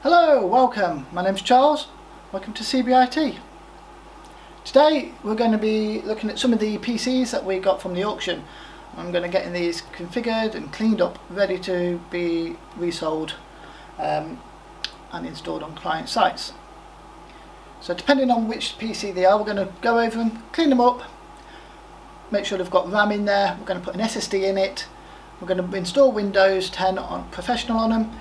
Hello, welcome. My name's Charles. Welcome to CBIT. Today we're going to be looking at some of the PCs that we got from the auction. I'm going to get these configured and cleaned up, ready to be resold and installed on client sites. So depending on which PC they are, we're going to go over them, clean them up, make sure they've got RAM in there. We're going to put an SSD in it. We're going to install Windows 10 on Professional on them,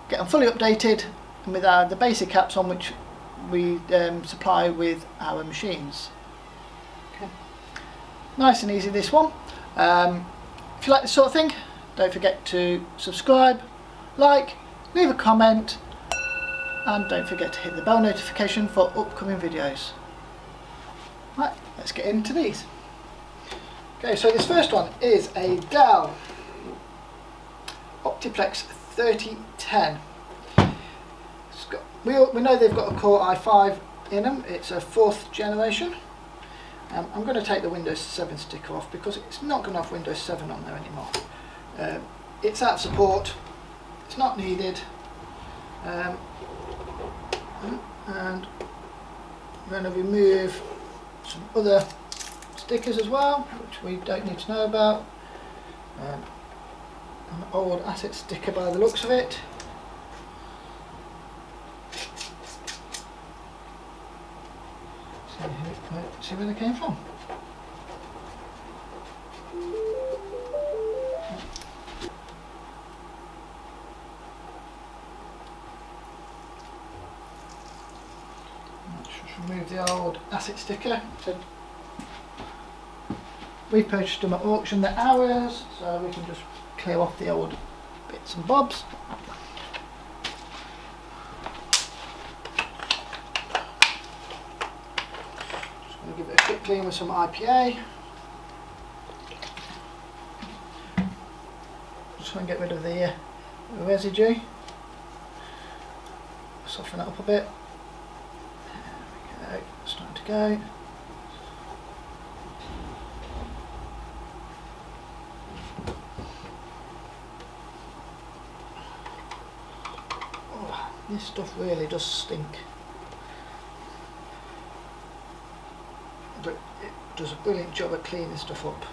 get them fully updated, and with the basic apps on which we supply with our machines. Okay. Nice and easy, this one. If you like this sort of thing, don't forget to subscribe, like, leave a comment, and don't forget to hit the bell notification for upcoming videos. Right, let's get into these. Okay, so this first one is a Dell Optiplex 3010. We know they've got a Core i5 in them. It's a 4th generation. I'm going to take the Windows 7 sticker off because it's not going to have Windows 7 on there anymore. It's out of support. It's not needed. And I'm going to remove some other stickers as well, which we don't need to know about. An old asset sticker by the looks of it. See where they came from. Let's just remove the old asset sticker. So we purchased them at auction, they're ours, so we can just clear off the old bits and bobs. Give it a quick clean with some IPA. Just want to get rid of the residue. Soften it up a bit. There we go, it's starting to go. Oh, this stuff really does stink. But it does a brilliant job at cleaning stuff up.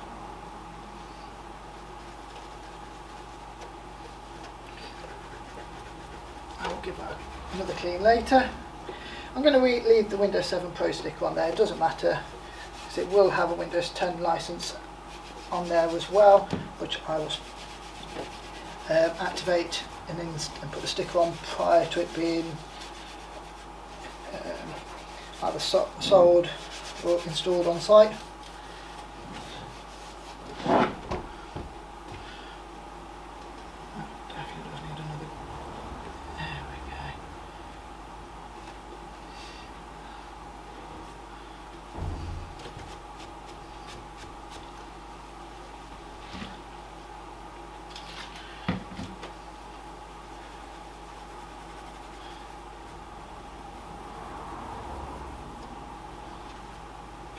I'll give that another clean later. I'm going to leave the Windows 7 Pro sticker on there. It doesn't matter because it will have a Windows 10 license on there as well, which I will activate and put the sticker on prior to it being either sold or installed on site. Definitely does need another. There we go.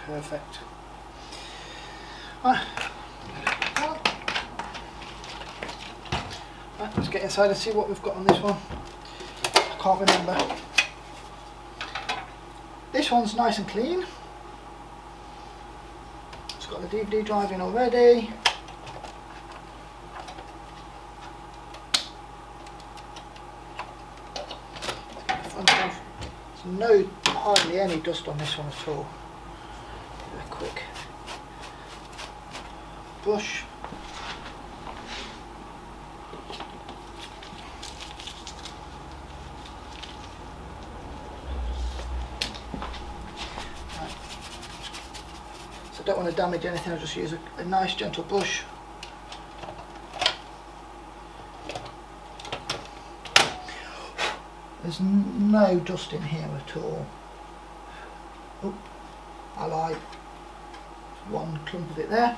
Perfect. Right, let's get inside and see what we've got on this one. I can't remember. This one's nice and clean. It's got the DVD drive in already. There's hardly any dust on this one at all. A quick brush. Right. So I don't want to damage anything, I'll just use a nice gentle brush. There's no dust in here at all. Oh, I lied. One clump of it there.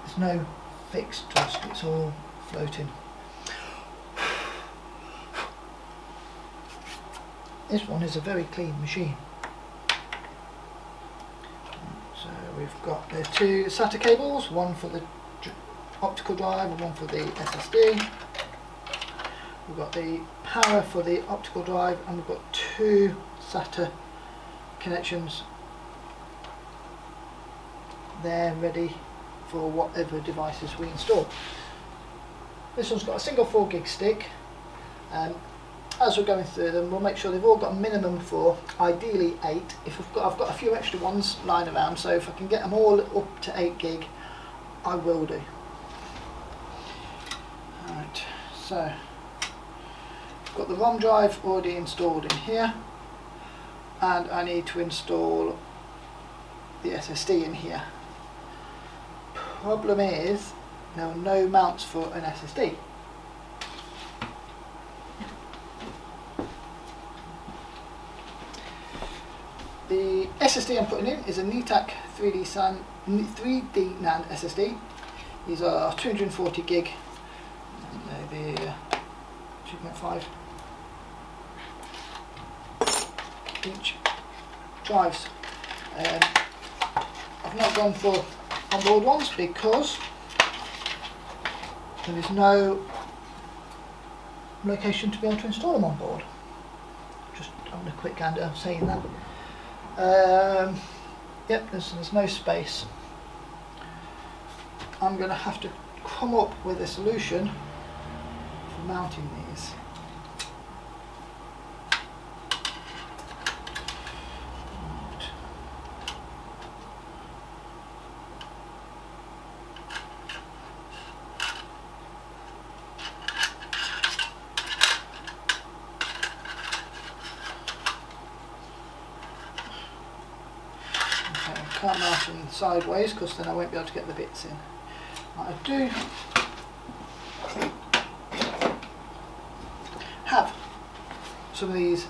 There's no fixed dust, it's all floating. This one is a very clean machine. So we've got the two SATA cables, one for the optical drive and one for the SSD. we've got the power for the optical drive, and we've got 2 SATA connections there ready for whatever devices we install. This one's got a single 4 gig stick, and as we're going through them, we'll make sure they've all got a minimum 4, ideally 8. If I've got a few extra ones lying around, so if I can get them all up to 8 gig, I will do. Right, so I've got the ROM drive already installed in here, and I need to install the SSD in here. Problem is, there are no mounts for an SSD. The SSD I'm putting in is a NETAC 3D NAND SSD. These are 240 gig, and they're 2.5 inch drives. I've not gone for onboard ones because there is no location to be able to install them on board. Just on a quick gander of saying that. Yep, there's no space. I'm going to have to come up with a solution for mounting these. Can't mount them sideways because then I won't be able to get the bits in. What I do have some of these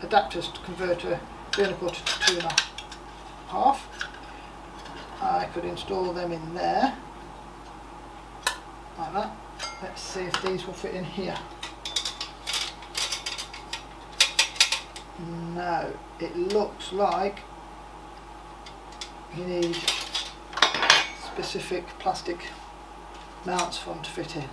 adapters to convert a 3¼ to 2½. I could install them in there like that. Let's see if these will fit in here. No, it looks like you need specific plastic mounts for them to fit in.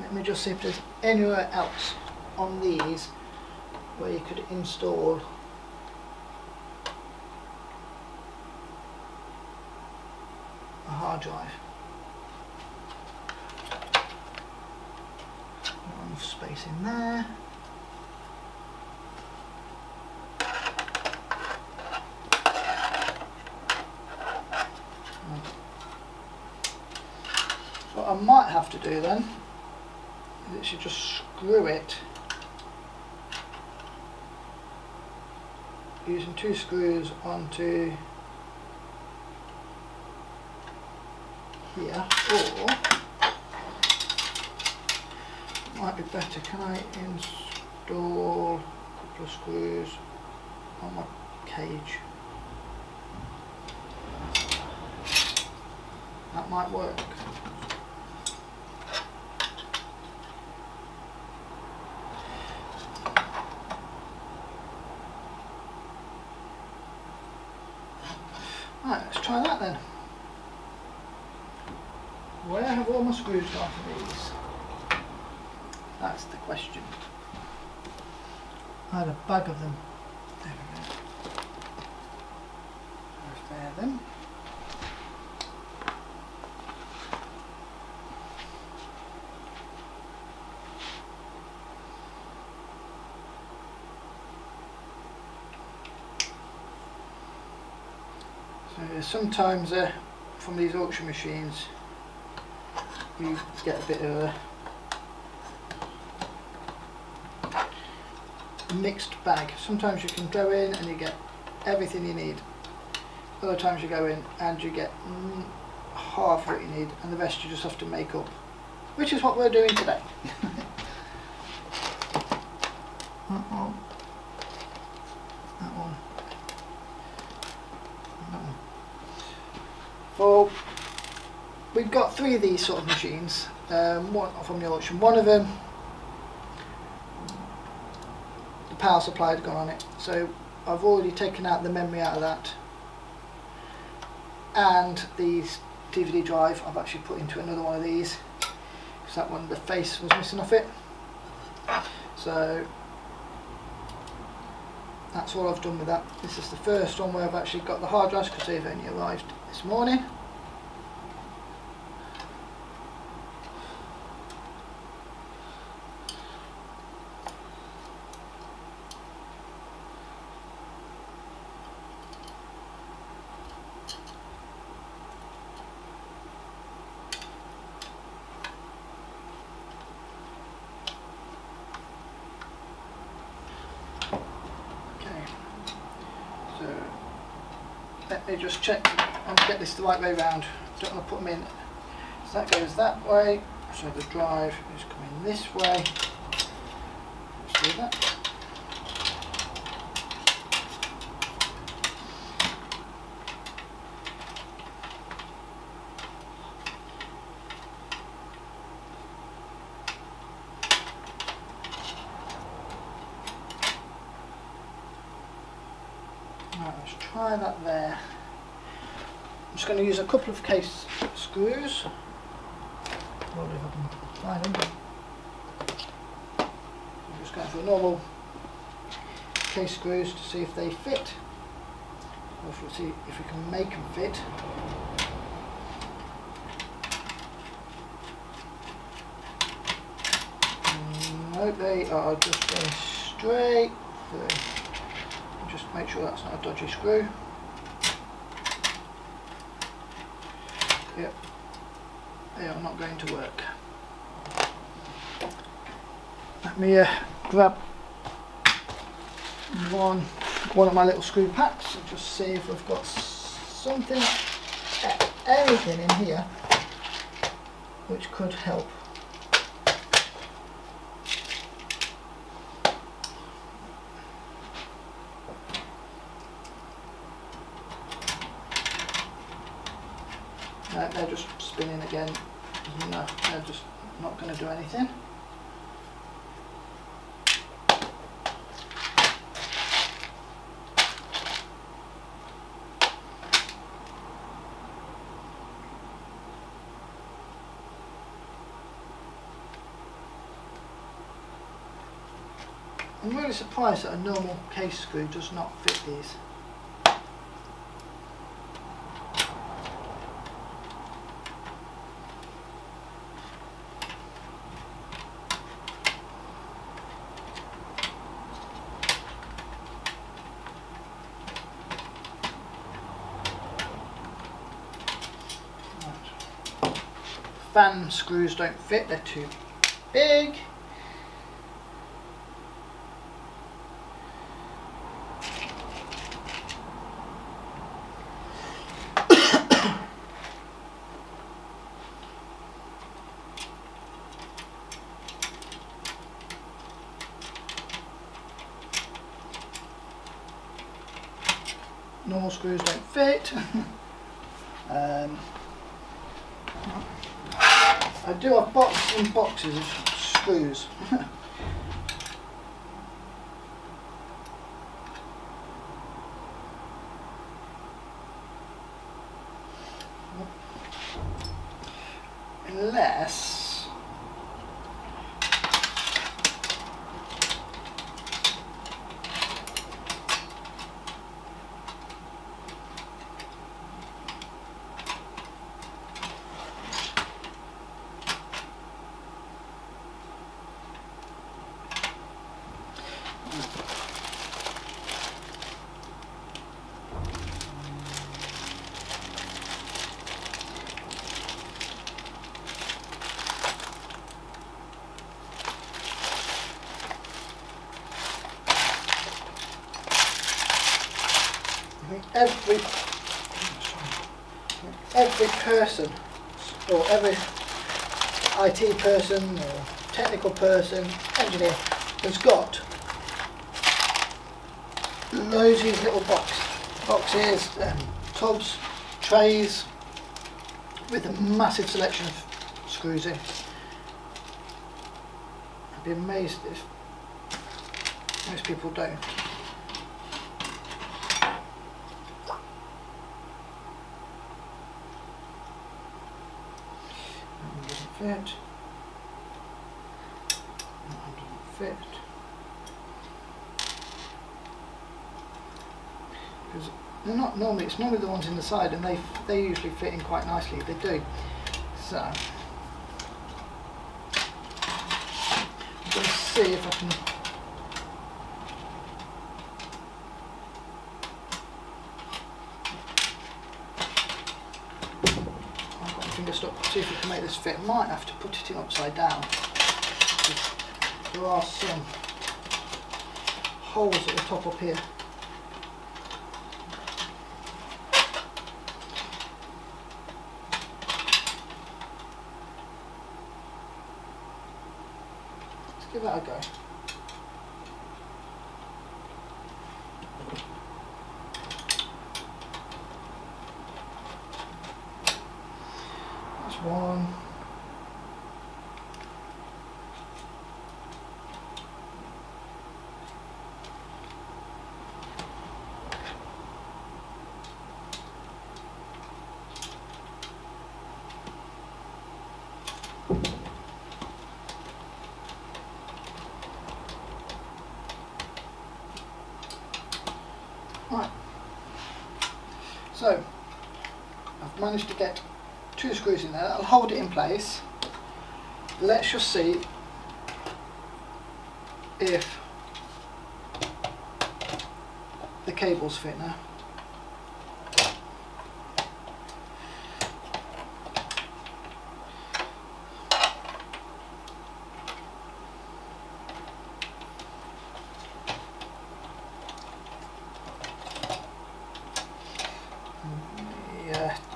Let me just see if there's anywhere else on these where you could install a hard drive. Not enough space in there. What I might have to do then is literally just screw it using 2 screws onto here, or it might be better, can I install a couple of screws on my cage? That might work. Right, let's try that then. Where have all my screws gone for these? That's the question. I had a bag of them. There we go. There's there then. Sometimes from these auction machines you get a bit of a mixed bag. Sometimes you can go in and you get everything you need. Other times you go in and you get half what you need and the rest you just have to make up. Which is what we're doing today. That one. That one. Well, we've got 3 of these sort of machines, one from the auction. One of them, the power supply had gone on it, so I've already taken out the memory out of that, and these DVD drive I've actually put into another one of these, because that one, the face was missing off it. So that's all I've done with that. This is the first one where I've actually got the hard drives, because they've only arrived this morning. Let me just check and get this the right way round. Don't want to put them in. So that goes that way. So the drive is coming this way. Let's do that. Right, let's try that there. I'm just going to use a couple of case screws. Well, if I can find them. I'm just going for normal case screws to see if they fit. Or we'll see if we can make them fit. No, they are just going straight through. Just make sure that's not a dodgy screw. Yep, they are not going to work. Let me grab one of my little screw packs and just see if we've got something, anything in here which could help. No, they're just spinning again. No, they're just not going to do anything. I'm really surprised that a normal case screw does not fit these. Fan screws don't fit, they're too big. Normal screws don't fit. I do have boxes and boxes of screws. Unless every person, or every IT person or technical person, engineer, has got loads of these little boxes, tubs, trays with a massive selection of screws in. I'd be amazed if most people don't. fit. That doesn't fit. Because they're not normally, it's normally the ones in the side, and they usually fit in quite nicely. They do. So I'm going to see if I can. I've got my finger stuck. See if we can make this fit. Might have to put it in upside down. There are some holes at the top up here. Let's give that a go. That's one. Right, so I've managed to get 2 screws in there. That'll hold it in place. Let's just see if the cables fit now.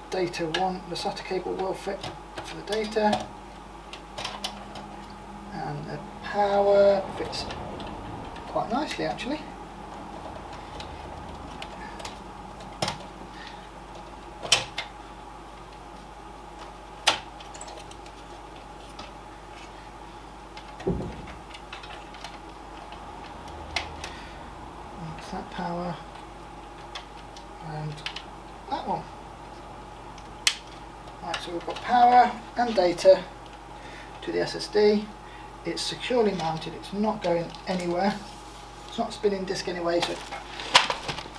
Data one, the SATA cable will fit for the data, and the power fits quite nicely actually. That's that power, and that one. Right, so we've got power and data to the SSD. It's securely mounted, it's not going anywhere. It's not a spinning disk anyway, so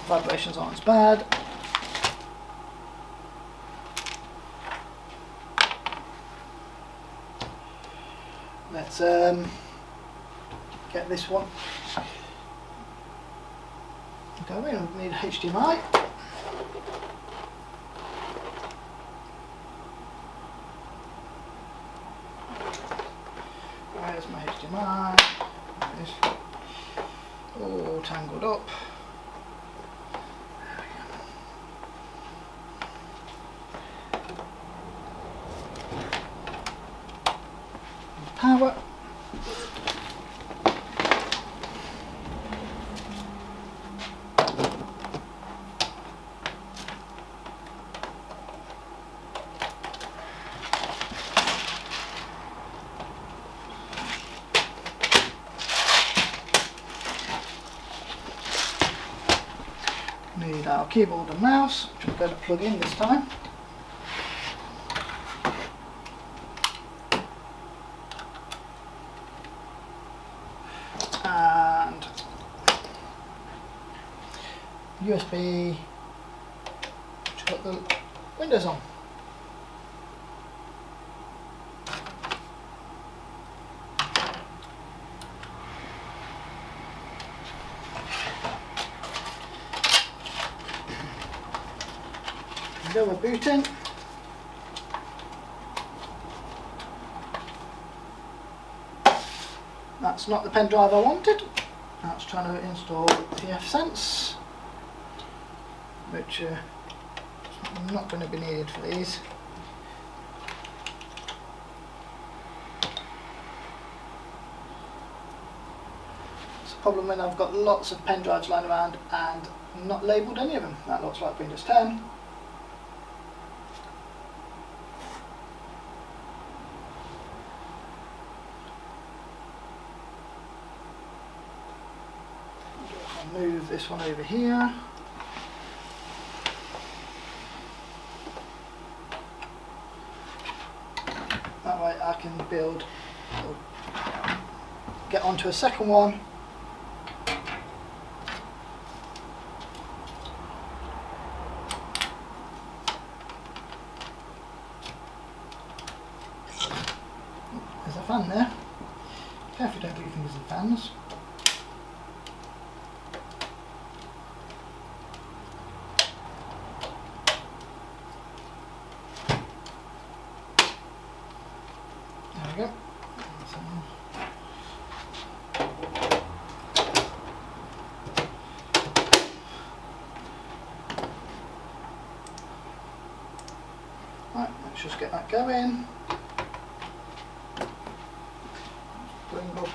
vibrations aren't as bad. Let's get this one going. We need HDMI. Where's my HDMI? It's all tangled up. Power. Need our keyboard and mouse, which I'm going to plug in this time. And USB, which got the windows on. Go with booting. That's not the pen drive I wanted. That's trying to install pfSense, which is not going to be needed for these. It's a problem when I've got lots of pen drives lying around and not labelled any of them. That looks like Windows 10. Move this one over here. That way I can build, or get onto a second one. There's a fan there. Careful, don't put your fingers in fans. There we go. Right, let's just get that going. Bring up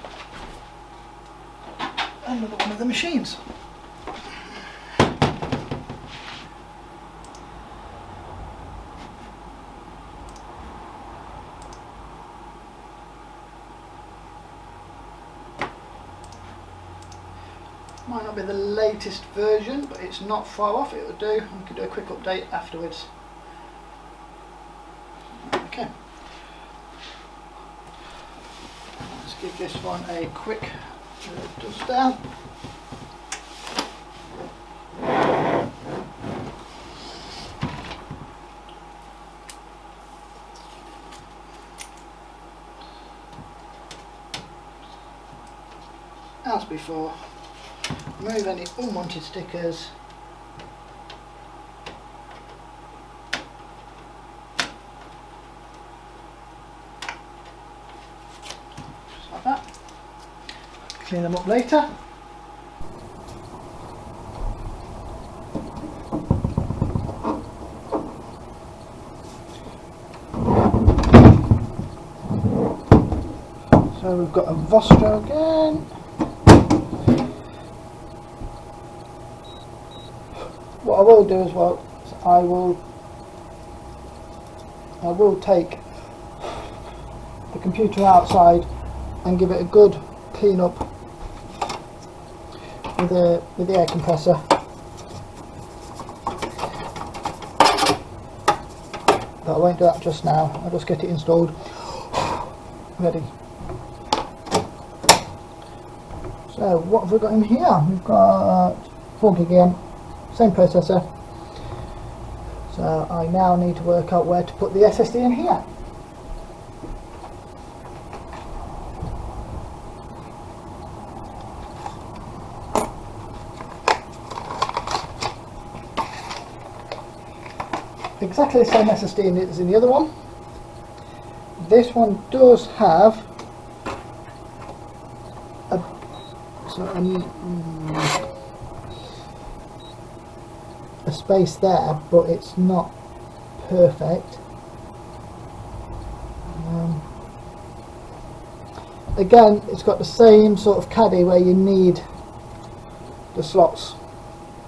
another one of the machines. Might not be the latest version, but it's not far off. It will do. We can do a quick update afterwards. Okay. Let's give this one a quick dust down. As before, remove any unwanted stickers. Just like that. Clean them up later. So we've got a Vostro again. What I will do as well is I will take the computer outside and give it a good clean up with the air compressor. But I won't do that just now. I'll just get it installed ready. So what have we got in here? We've got 4 gig again. Same processor, so I now need to work out where to put the SSD in here. Exactly the same SSD as in the other one. This one does have a space there, but it's not perfect. Again, it's got the same sort of caddy where you need the slots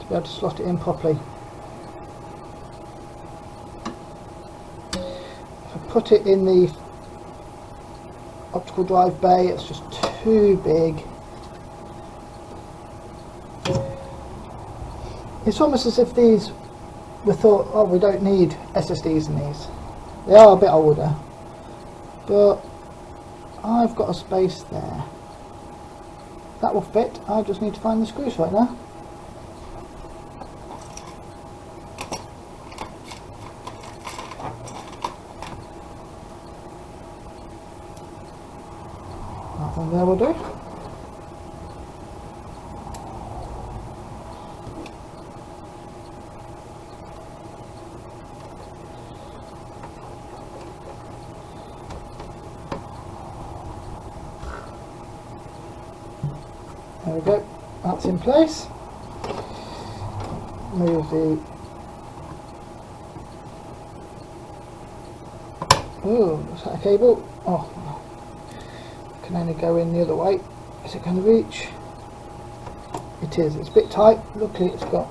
to be able to slot it in properly. If I put it in the optical drive bay, it's just too big. It's almost as if these were thought, oh, we don't need SSDs in these. They are a bit older, but I've got a space there. That will fit. I just need to find the screws right now. That one there will do. There we go, that's in place. Move the... Oh, is that a cable? Oh, can only go in the other way. Is it going to reach? It is, it's a bit tight. Luckily it's got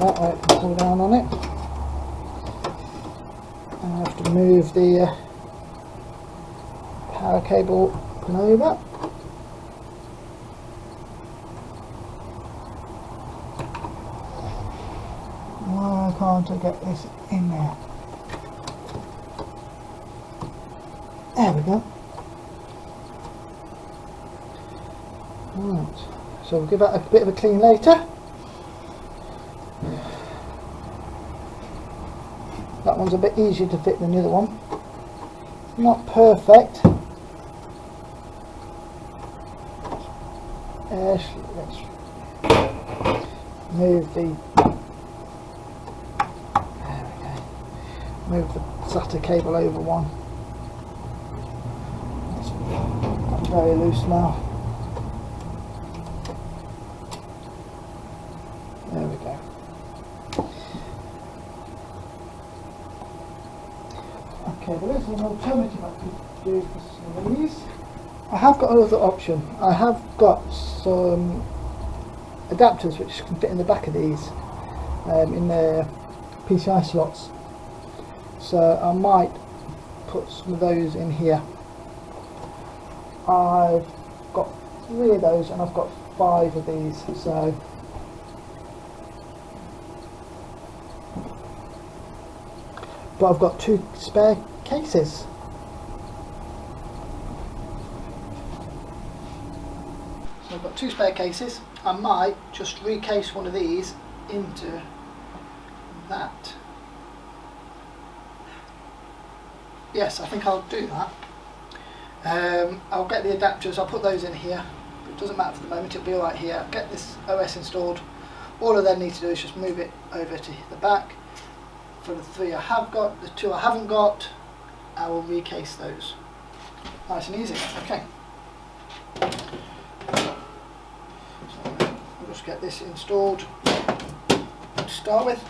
that way I can pull down on it. And I have to move the power cable over. Why can't I get this in there? There we go. Right, so we'll give that a bit of a clean later. That one's a bit easier to fit than the other one. Not perfect. Let's move the SATA cable over one. That's very loose now. There we go. Okay, there is an alternative I could do for some of these. I have got another option. I have got some adapters which can fit in the back of these in the PCI slots. So I might put some of those in here. I've got 3 of those and I've got 5 of these. So but I've got 2 spare cases. So I've got 2 spare cases. I might just recase one of these into that. Yes, I think I'll do that. I'll get the adapters, I'll put those in here. It doesn't matter for the moment, it'll be alright here. Get this OS installed. All I then need to do is just move it over to the back. For the 3 I have got, the 2 I haven't got, I will recase those. Nice and easy, okay. So I'll just get this installed to start with.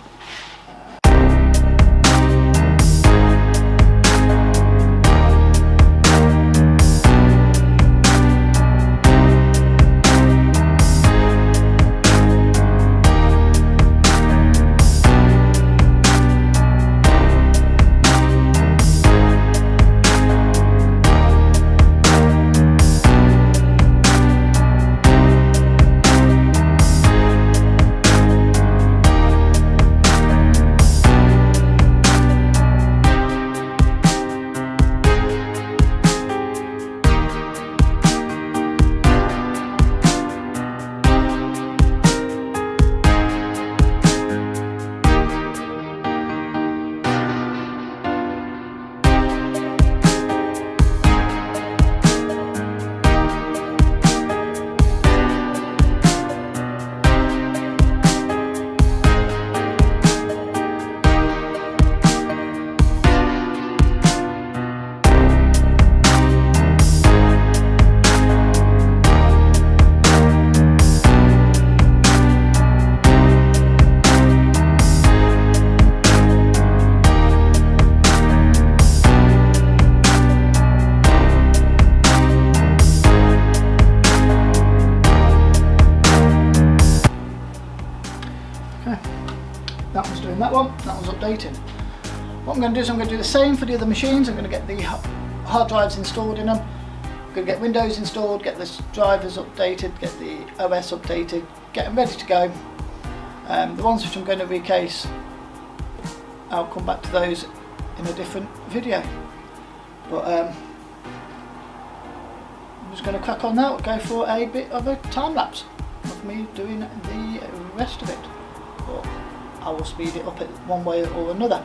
That one's doing that one, that one's updated. What I'm going to do is I'm going to do the same for the other machines. I'm going to get the hard drives installed in them. I'm going to get Windows installed, get the drivers updated, get the OS updated, get them ready to go. The ones which I'm going to recase, I'll come back to those in a different video. But I'm just going to crack on now, go for a bit of a time lapse of me doing the rest of it. But I will speed it up one way or another.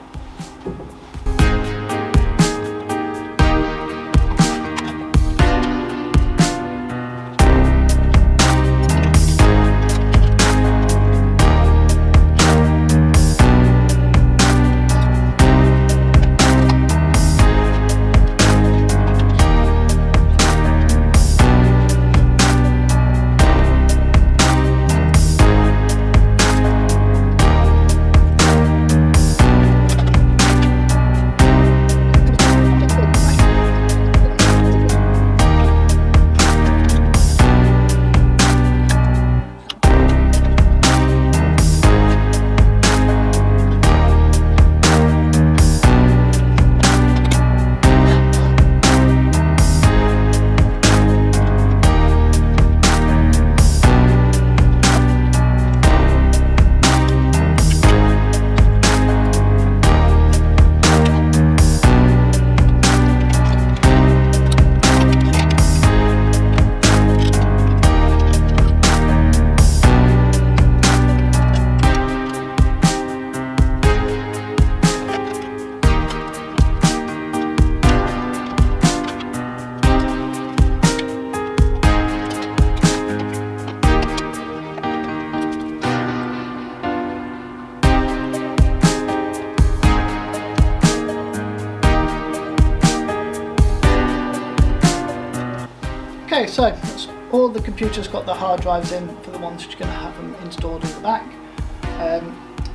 Okay, so that's all the computers got the hard drives in for the ones that you're going to have them installed in the back.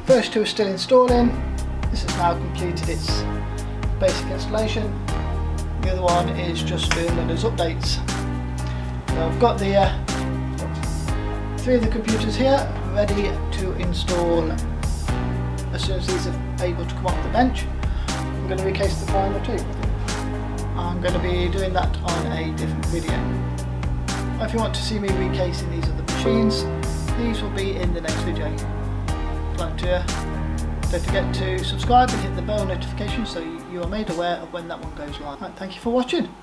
First two are still installing. This has now completed its basic installation. The other one is just doing Windows updates. So I've got the 3 of the computers here ready to install as soon as these are able to come off the bench. I'm going to recase the final 2. I'm going to be doing that on a different video. If you want to see me recasing these other machines, these will be in the next video. Don't forget to subscribe and hit the bell notification so you are made aware of when that one goes live. Right, thank you for watching.